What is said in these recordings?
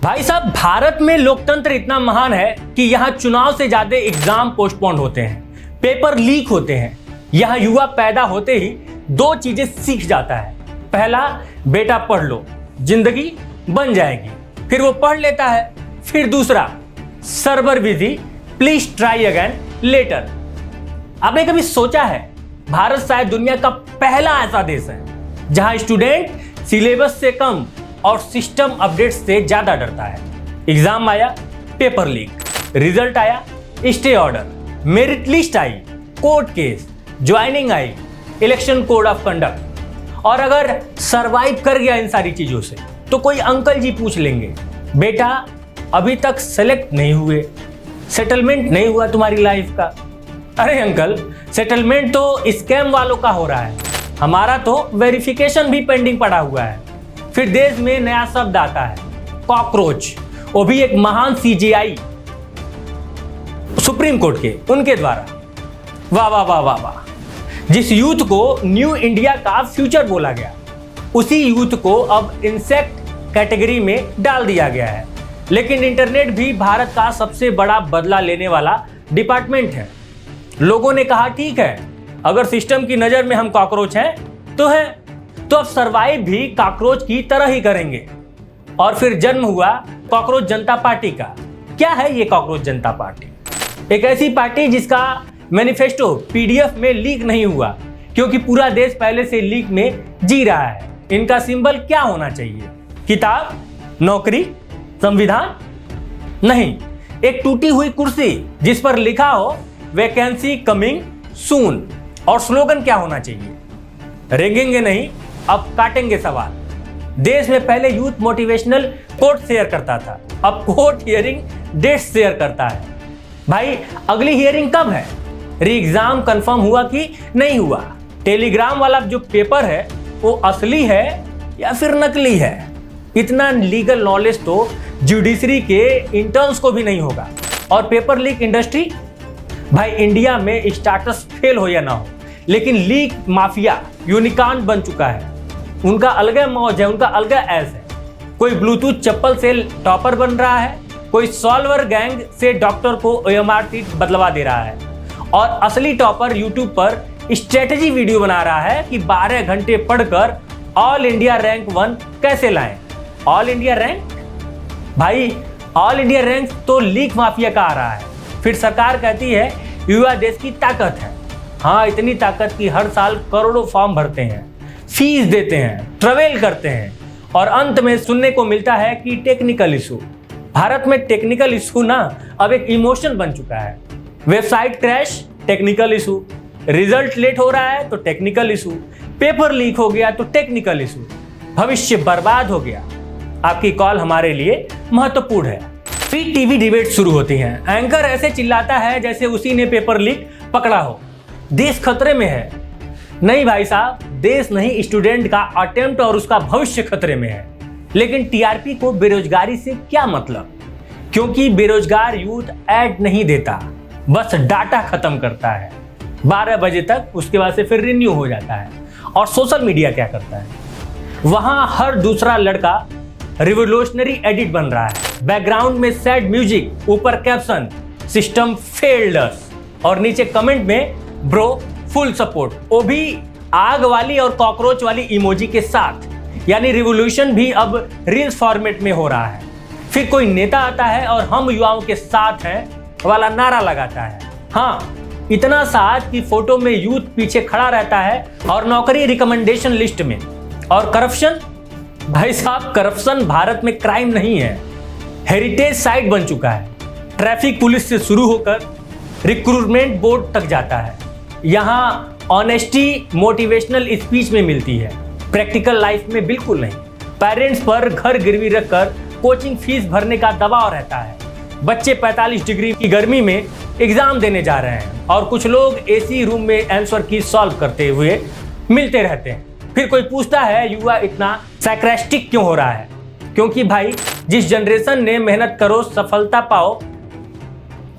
भाई साहब, भारत में लोकतंत्र इतना महान है कि यहाँ चुनाव से ज्यादा एग्जाम पोस्टपोन्ड होते हैं, पेपर लीक होते हैं। यहाँ युवा पैदा होते ही दो चीजें सीख जाता है। पहला, बेटा पढ़ लो, जिंदगी बन जाएगी। फिर वो पढ़ लेता है। फिर दूसरा, server busy, please try again later. आपने कभी सोचा है, भारत शायद दुनिया का पहला ऐसा देश है जहां स्टूडेंट सिलेबस से कम और सिस्टम अपडेट से ज्यादा डरता है। एग्जाम आया, पेपर लीक, रिजल्ट आया, stay order, merit list I, court case, joining I, election code of conduct. और अगर सरवाइव कर गया इन सारी चीजों से तो कोई अंकल जी पूछ लेंगे, बेटा अभी तक सेलेक्ट नहीं हुए, सेटलमेंट नहीं हुआ तुम्हारी लाइफ का। अरे अंकल, सेटलमेंट तो स्कैम वालों का हो रहा है, हमारा तो वेरिफिकेशन भी पेंडिंग पड़ा हुआ है। फिर देश में नया शब्द आता है, कॉकरोच, वो भी एक महान सीजीआई सुप्रीम कोर्ट के उनके द्वारा। वाह वाह वाह वाह वाह। जिस यूथ को न्यू इंडिया का फ्यूचर बोला गया, उसी यूथ को अब इंसेक्ट कैटेगरी में डाल दिया गया है। लेकिन इंटरनेट भी भारत का सबसे बड़ा बदला लेने वाला डिपार्टमेंट है। लोगों ने कहा, ठीक है, अगर सिस्टम की नजर में हम कॉकरोच हैं तो है, तो अब सरवाइव भी कॉकरोच की तरह ही करेंगे। और फिर जन्म हुआ कॉकरोच जनता पार्टी का। क्या है ये कॉकरोच जनता पार्टी? एक ऐसी पार्टी जिसका मैनिफेस्टो पीडीएफ में लीक नहीं हुआ, क्योंकि पूरा देश पहले से लीक में जी रहा है। इनका सिंबल क्या होना चाहिए? किताब, नौकरी, संविधान? नहीं, एक टूटी हुई कुर्सी जिस पर लिखा हो वैकेंसी कमिंग सून। और स्लोगन क्या होना चाहिए? रेंगेंगे नहीं, अब काटेंगे सवाल। देश में पहले यूथ मोटिवेशनल कोट शेयर करता था, अब कोर्ट हियरिंग डेट शेयर करता है। भाई, अगली हियरिंग कब है? री एग्जाम कंफर्म हुआ कि नहीं हुआ? टेलीग्राम वाला जो पेपर है वो असली है या फिर नकली है? इतना लीगल नॉलेज तो जुडिशरी के इंटर्न्स को भी नहीं होगा। और पेपर लीक इंडस्ट्री, भाई इंडिया में स्टार्टअप फेल हो या ना हो, लेकिन लीक माफिया यूनिकॉर्न बन चुका है। उनका अलग मौज है, उनका अलग ऐस है। कोई ब्लूटूथ चप्पल से टॉपर बन रहा है, कोई सॉल्वर गैंग से डॉक्टर को OMR सीट बदलवा दे रहा है, और असली टॉपर यूट्यूब पर स्ट्रेटेजी वीडियो बना रहा है कि 12 घंटे पढ़कर ऑल इंडिया रैंक 1 कैसे लाएं। All India rank? भाई, ऑल इंडिया रैंक तो लीक माफिया का आ रहा है। फिर सरकार कहती है युवा देश की ताकत है। हाँ, इतनी ताकत की हर साल करोड़ों फॉर्म भरते हैं, फीस देते हैं, ट्रेवल करते हैं, और अंत में सुनने को मिलता है कि टेक्निकल इशू। भारत में टेक्निकल इशू ना अब एक इमोशन बन चुका है। Website crash, technical issue, result late हो रहा है तो टेक्निकल इशू, पेपर लीक हो गया तो टेक्निकल इशू, भविष्य बर्बाद हो गया। आपकी कॉल हमारे लिए महत्वपूर्ण है। फ्री टीवी डिबेट शुरू होती हैं। एंकर ऐसे चिल्लाता है जैसे उसी ने पेपर लीक पकड़ा हो। देश खतरे में है। नहीं भाई साहब, देश नहीं, स्टूडेंट का अटेम्प्ट और उसका भविष्य खतरे में है। लेकिन टीआरपी को बेरोजगारी से क्या मतलब? क्योंकि बेरोजगार यूथ ऐड नहीं देता, बस डाटा खत्म करता है 12 बजे तक, उसके बाद से फिर रिन्यू हो जाता है। और सोशल मीडिया क्या करता है? वहां हर दूसरा लड़का रिवोल्यूशनरी एडिट बन रहा है, बैकग्राउंड में सैड म्यूजिक, ऊपर कैप्शन सिस्टम फेल्ड अस, और नीचे कमेंट में ब्रो फुल सपोर्ट, वो भी आग वाली और कॉकरोच वाली इमोजी के साथ। यानी रिवोल्यूशन भी अब रील्स फॉर्मेट में हो रहा है। फिर कोई नेता आता है और हम युवाओं के साथ हैं वाला नारा लगाता है। हाँ, इतना साथ कि फोटो में यूथ पीछे खड़ा रहता है, और नौकरी रिकमेंडेशन लिस्ट में। और करप्शन, भाई साहब, करप्शन भारत में क्राइम नहीं है, हेरिटेज साइट बन चुका है। ट्रैफिक पुलिस से शुरू होकर रिक्रूटमेंट बोर्ड तक जाता है। यहाँ ऑनेस्टी मोटिवेशनल स्पीच में मिलती है, प्रैक्टिकल लाइफ में बिल्कुल नहीं। पेरेंट्स पर घर गिरवी रखकर कोचिंग फीस भरने का दबाव रहता है। बच्चे 45 डिग्री की गर्मी में एग्जाम देने जा रहे हैं, और कुछ लोग एसी रूम में आंसर की सॉल्व करते हुए मिलते रहते हैं। फिर कोई पूछता है युवा इतना सैक्रेस्टिक क्यों हो रहा है? क्योंकि भाई, जिस जनरेशन ने मेहनत करो सफलता पाओ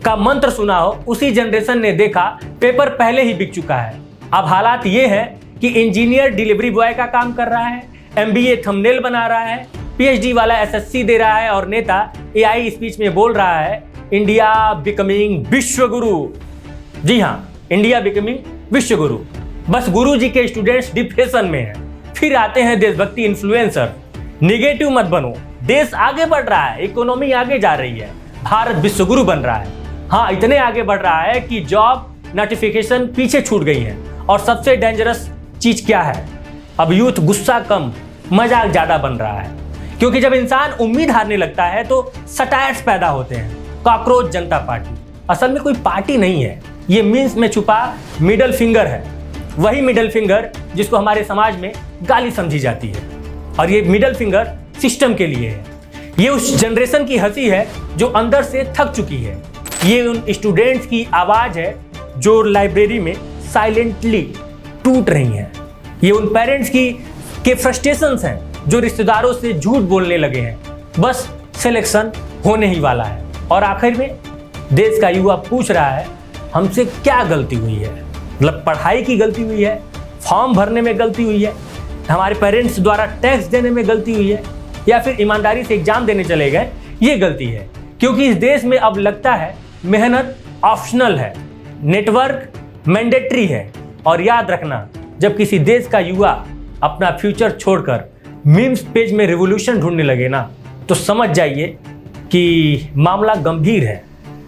का मंत्र सुना हो, उसी जनरेशन ने देखा पेपर पहले ही बिक चुका है। अब हालात ये है कि इंजीनियर डिलीवरी बॉय का काम कर रहा है, MBA थंबनेल बना रहा है, पीएचडी वाला एसएससी दे रहा है और नेता एआई स्पीच में बोल रहा है इंडिया बिकमिंग विश्व गुरु। जी हाँ, इंडिया बिकमिंग विश्व गुरु। बस गुरु जी के स्टूडेंट्स डिप्रेशन में हैं। फिर आते हैं देशभक्ति इन्फ्लुएंसर। निगेटिव मत बनो, देश आगे बढ़ रहा है, इकोनॉमी आगे जा रही है, भारत विश्व गुरु बन रहा है। हाँ, इतने आगे बढ़ रहा है कि जॉब नोटिफिकेशन पीछे छूट गई है। और सबसे डेंजरस चीज क्या है, अब यूथ गुस्सा कम मजाक ज्यादा बन रहा है। क्योंकि जब इंसान उम्मीद हारने लगता है तो सटायर्स पैदा होते हैं। कॉकरोच जनता पार्टी असल में कोई पार्टी नहीं है, ये मीम्स में छुपा मिडल फिंगर है। वही मिडल फिंगर जिसको हमारे समाज में गाली समझी जाती है। और ये मिडल फिंगर सिस्टम के लिए है। ये उस जनरेशन की हंसी है जो अंदर से थक चुकी है। ये उन स्टूडेंट्स की आवाज है जो लाइब्रेरी में साइलेंटली टूट रही हैं। ये उन पेरेंट्स के फ्रस्ट्रेशंस हैं जो रिश्तेदारों से झूठ बोलने लगे हैं। बस सिलेक्शन होने ही वाला है और आखिर में देश का युवा पूछ रहा है हमसे क्या गलती हुई है। मतलब पढ़ाई की गलती हुई है, फॉर्म भरने में गलती हुई है, हमारे पेरेंट्स द्वारा टैक्स देने में गलती हुई है, या फिर ईमानदारी से एग्जाम देने चले गए, ये गलती है। क्योंकि इस देश में अब लगता है मेहनत ऑप्शनल है, नेटवर्क मैंडेटरी है। और याद रखना, जब किसी देश का युवा अपना फ्यूचर छोड़कर मीम्स पेज में रिवॉल्यूशन ढूंढने लगे ना, तो समझ जाइए कि मामला गंभीर है।